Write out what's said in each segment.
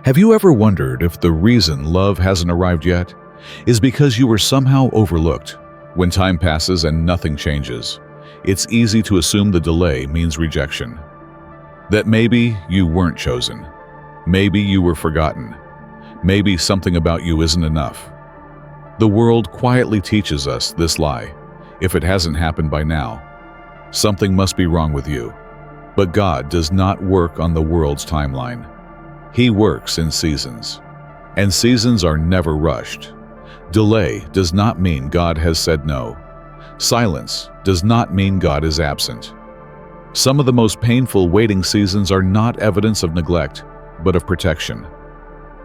Have you ever wondered if the reason love hasn't arrived yet is because you were somehow overlooked? When time passes and nothing changes, it's easy to assume the delay means rejection. That maybe you weren't chosen. Maybe you were forgotten. Maybe something about you isn't enough. The world quietly teaches us this lie. If it hasn't happened by now, something must be wrong with you. But God does not work on the world's timeline. He works in seasons, and seasons are never rushed. Delay does not mean God has said no. Silence does not mean God is absent. Some of the most painful waiting seasons are not evidence of neglect, but of protection.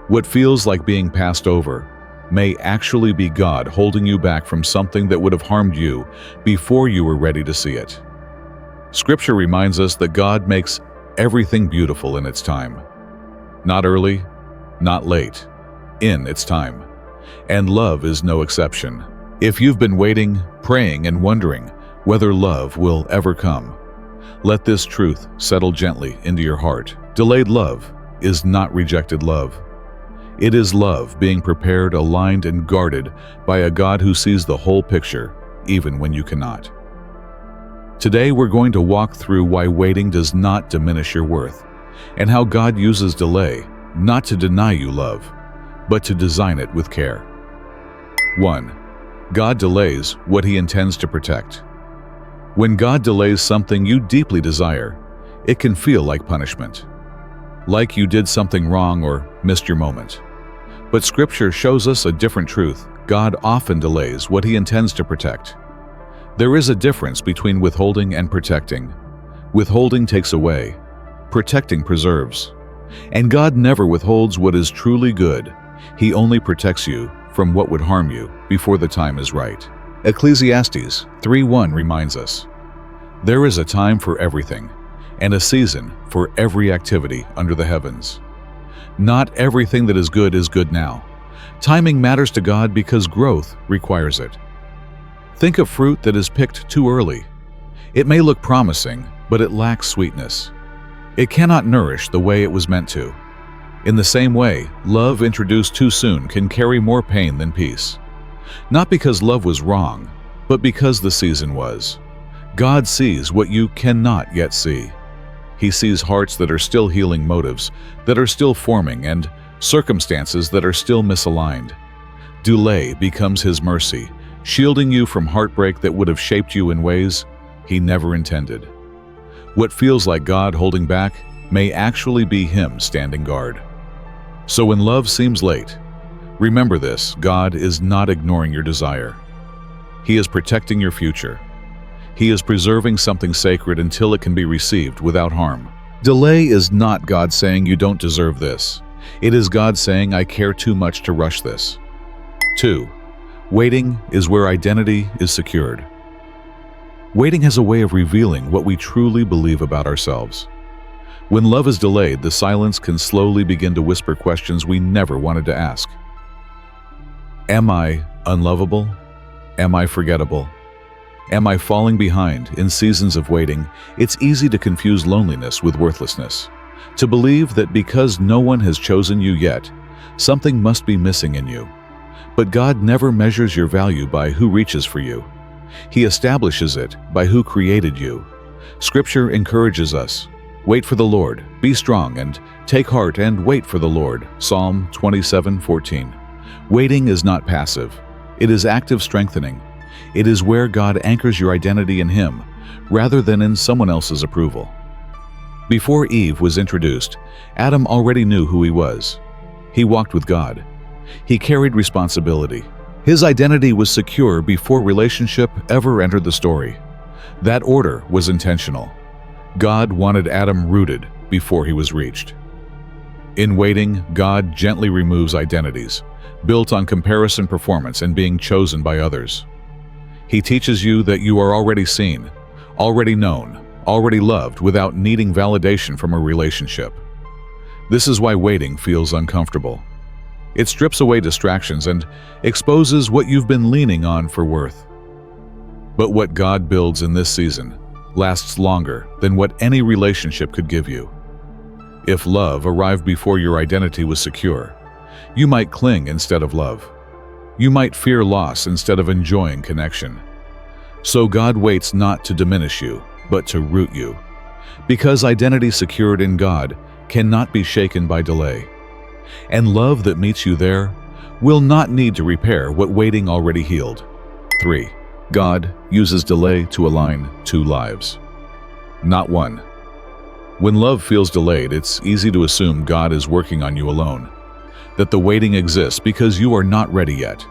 What feels like being passed over may actually be God holding you back from something that would have harmed you before you were ready to see it. Scripture reminds us that God makes everything beautiful in its time. Not early, not late, in its time. And love is no exception. If you've been waiting, praying, and wondering whether love will ever come, let this truth settle gently into your heart. Delayed love is not rejected love. It is love being prepared, aligned, and guarded by a God who sees the whole picture, even when you cannot. Today we're going to walk through why waiting does not diminish your worth, and how God uses delay not to deny you love, but to design it with care. 1. God delays what He intends to protect. When God delays something you deeply desire, it can feel like punishment, like you did something wrong or missed your moment. But Scripture shows us a different truth. God often delays what He intends to protect. There is a difference between withholding and protecting. Withholding takes away. Protecting preserves. And God never withholds what is truly good. He only protects you from what would harm you before the time is right. Ecclesiastes 3:1 reminds us, "There is a time for everything, and a season for every activity under the heavens." Not everything that is good now. Timing matters to God because growth requires it. Think of fruit that is picked too early. It may look promising, but it lacks sweetness. It cannot nourish the way it was meant to. In the same way, love introduced too soon can carry more pain than peace. Not because love was wrong, but because the season was. God sees what you cannot yet see. He sees hearts that are still healing, motives that are still forming, and circumstances that are still misaligned. Delay becomes His mercy, shielding you from heartbreak that would have shaped you in ways He never intended. What feels like God holding back may actually be Him standing guard. So when love seems late, remember this: God is not ignoring your desire. He is protecting your future. He is preserving something sacred until it can be received without harm. Delay is not God saying you don't deserve this. It is God saying, I care too much to rush this. 2. Waiting is where identity is secured. Waiting has a way of revealing what we truly believe about ourselves. When love is delayed, the silence can slowly begin to whisper questions we never wanted to ask. Am I unlovable? Am I forgettable? Am I falling behind? In seasons of waiting, it's easy to confuse loneliness with worthlessness, to believe that because no one has chosen you yet, something must be missing in you. But God never measures your value by who reaches for you. He establishes it by who created you. Scripture encourages us, wait for the Lord, be strong, and take heart and wait for the Lord. Psalm 27:14. Waiting is not passive. It is active strengthening. It is where God anchors your identity in Him, rather than in someone else's approval. Before Eve was introduced, Adam already knew who he was. He walked with God. He carried responsibility. His identity was secure before relationship ever entered the story. That order was intentional. God wanted Adam rooted before he was reached. In waiting, God gently removes identities, built on comparison, performance, and being chosen by others. He teaches you that you are already seen, already known, already loved without needing validation from a relationship. This is why waiting feels uncomfortable. It strips away distractions and exposes what you've been leaning on for worth. But what God builds in this season lasts longer than what any relationship could give you. If love arrived before your identity was secure, you might cling instead of love. You might fear loss instead of enjoying connection. So God waits not to diminish you, but to root you, because identity secured in God cannot be shaken by delay. And love that meets you there will not need to repair what waiting already healed. 3. God uses delay to align two lives, not one. When love feels delayed, it's easy to assume God is working on you alone, that the waiting exists because you are not ready yet.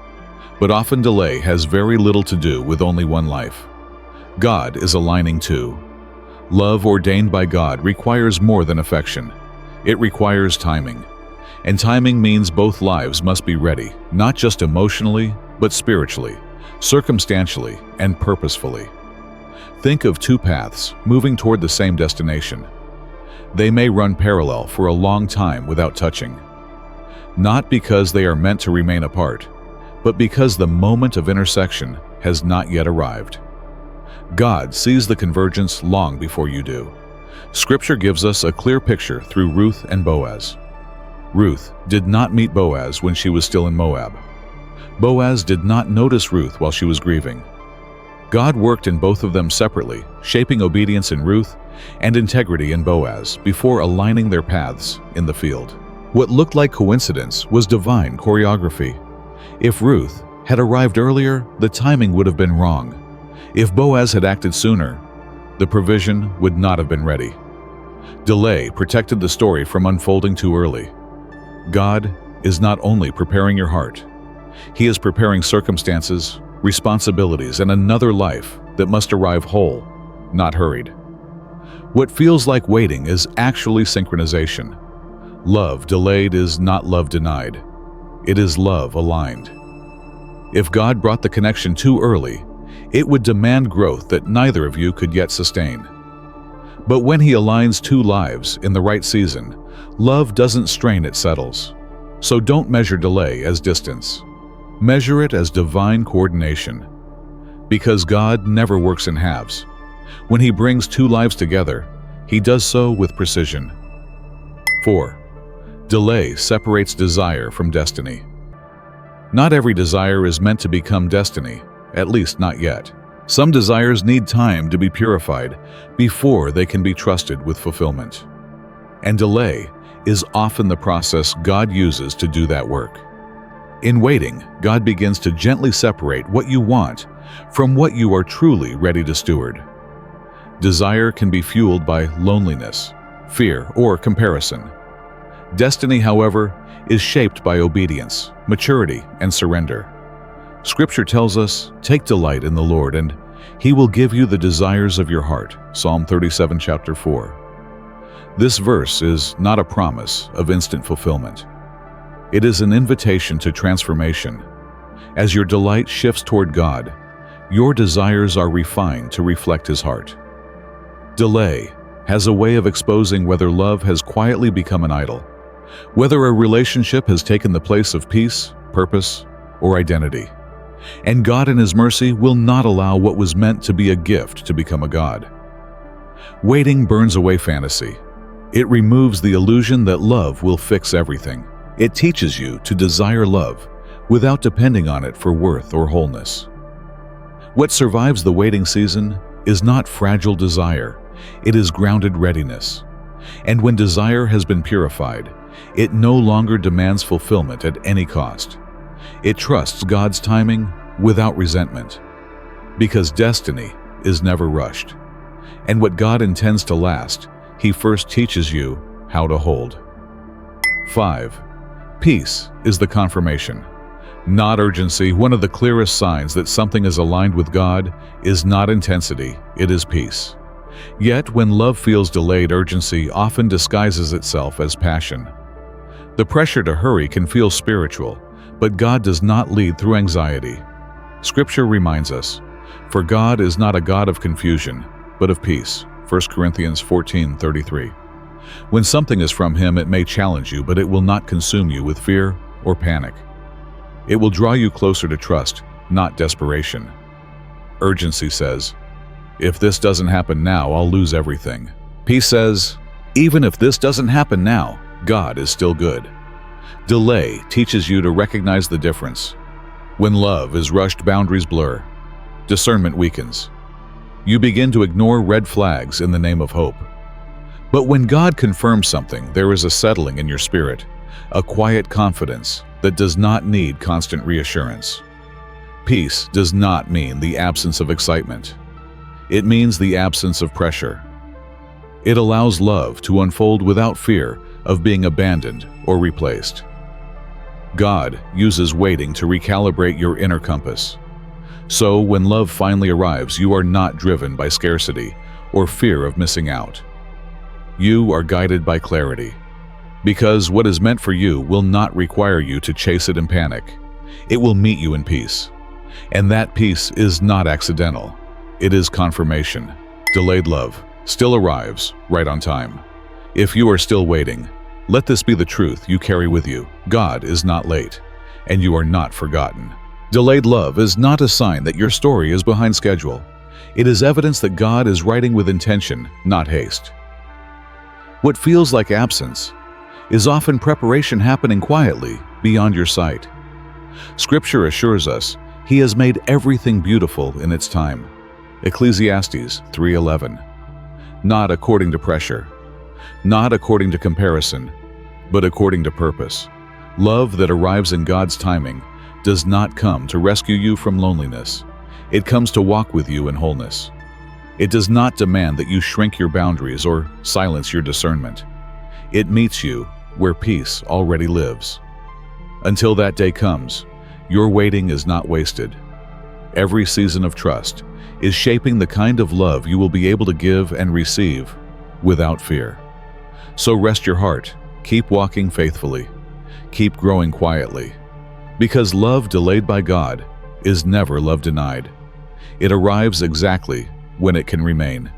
But often delay has very little to do with only one life. God is aligning two. Love ordained by God requires more than affection. It requires timing. And timing means both lives must be ready, not just emotionally, but spiritually, circumstantially, and purposefully. Think of two paths moving toward the same destination. They may run parallel for a long time without touching. Not because they are meant to remain apart, but because the moment of intersection has not yet arrived. God sees the convergence long before you do. Scripture gives us a clear picture through Ruth and Boaz. Ruth did not meet Boaz when she was still in Moab. Boaz did not notice Ruth while she was grieving. God worked in both of them separately, shaping obedience in Ruth and integrity in Boaz before aligning their paths in the field. What looked like coincidence was divine choreography. If Ruth had arrived earlier, the timing would have been wrong. If Boaz had acted sooner, the provision would not have been ready. Delay protected the story from unfolding too early. God is not only preparing your heart, He is preparing circumstances, responsibilities, and another life that must arrive whole, not hurried. What feels like waiting is actually synchronization. Love delayed is not love denied. It is love aligned. If God brought the connection too early, it would demand growth that neither of you could yet sustain. But when He aligns two lives in the right season, love doesn't strain, it settles. So don't measure delay as distance. Measure it as divine coordination. Because God never works in halves. When He brings two lives together, He does so with precision. 4. Delay separates desire from destiny. Not every desire is meant to become destiny, at least not yet. Some desires need time to be purified before they can be trusted with fulfillment. And delay is often the process God uses to do that work. In waiting, God begins to gently separate what you want from what you are truly ready to steward. Desire can be fueled by loneliness, fear, or comparison. Destiny, however, is shaped by obedience, maturity, and surrender. Scripture tells us, "Take delight in the Lord, and He will give you the desires of your heart." Psalm 37, chapter 4. This verse is not a promise of instant fulfillment. It is an invitation to transformation. As your delight shifts toward God, your desires are refined to reflect His heart. Delay has a way of exposing whether love has quietly become an idol, whether a relationship has taken the place of peace, purpose, or identity. And God in His mercy will not allow what was meant to be a gift to become a god. Waiting burns away fantasy. It removes the illusion that love will fix everything. It teaches you to desire love without depending on it for worth or wholeness. What survives the waiting season is not fragile desire, it is grounded readiness. And when desire has been purified, it no longer demands fulfillment at any cost. It trusts God's timing without resentment, because destiny is never rushed. And what God intends to last, He first teaches you how to hold. 5. Peace is the confirmation, not urgency. One of the clearest signs that something is aligned with God is not intensity, it is peace. Yet when love feels delayed, urgency often disguises itself as passion. The pressure to hurry can feel spiritual, but God does not lead through anxiety. Scripture reminds us, "For God is not a God of confusion, but of peace." 1 Corinthians 14:33. When something is from Him, it may challenge you, but it will not consume you with fear or panic. It will draw you closer to trust, not desperation. Urgency says, "If this doesn't happen now, I'll lose everything." Peace says, Even if this doesn't happen now, God is still good. Delay teaches you to recognize the difference. When love is rushed, boundaries blur. Discernment weakens. You begin to ignore red flags in the name of hope. But when God confirms something, there is a settling in your spirit, a quiet confidence that does not need constant reassurance. Peace does not mean the absence of excitement. It means the absence of pressure. It allows love to unfold without fear of being abandoned or replaced. God uses waiting to recalibrate your inner compass. So when love finally arrives, you are not driven by scarcity or fear of missing out. You are guided by clarity, because what is meant for you will not require you to chase it in panic. It will meet you in peace. And that peace is not accidental. It is confirmation. Delayed love still arrives right on time. If you are still waiting, let this be the truth you carry with you. God is not late, and you are not forgotten. Delayed love is not a sign that your story is behind schedule. It is evidence that God is writing with intention, not haste. What feels like absence is often preparation happening quietly beyond your sight. Scripture assures us He has made everything beautiful in its time. Ecclesiastes 3:11. Not according to pressure, not according to comparison, but according to purpose. Love that arrives in God's timing does not come to rescue you from loneliness. It comes to walk with you in wholeness. It does not demand that you shrink your boundaries or silence your discernment. It meets you where peace already lives. Until that day comes, your waiting is not wasted. Every season of trust is shaping the kind of love you will be able to give and receive without fear. So rest your heart, keep walking faithfully, keep growing quietly, because love delayed by God is never love denied. It arrives exactly when it can remain.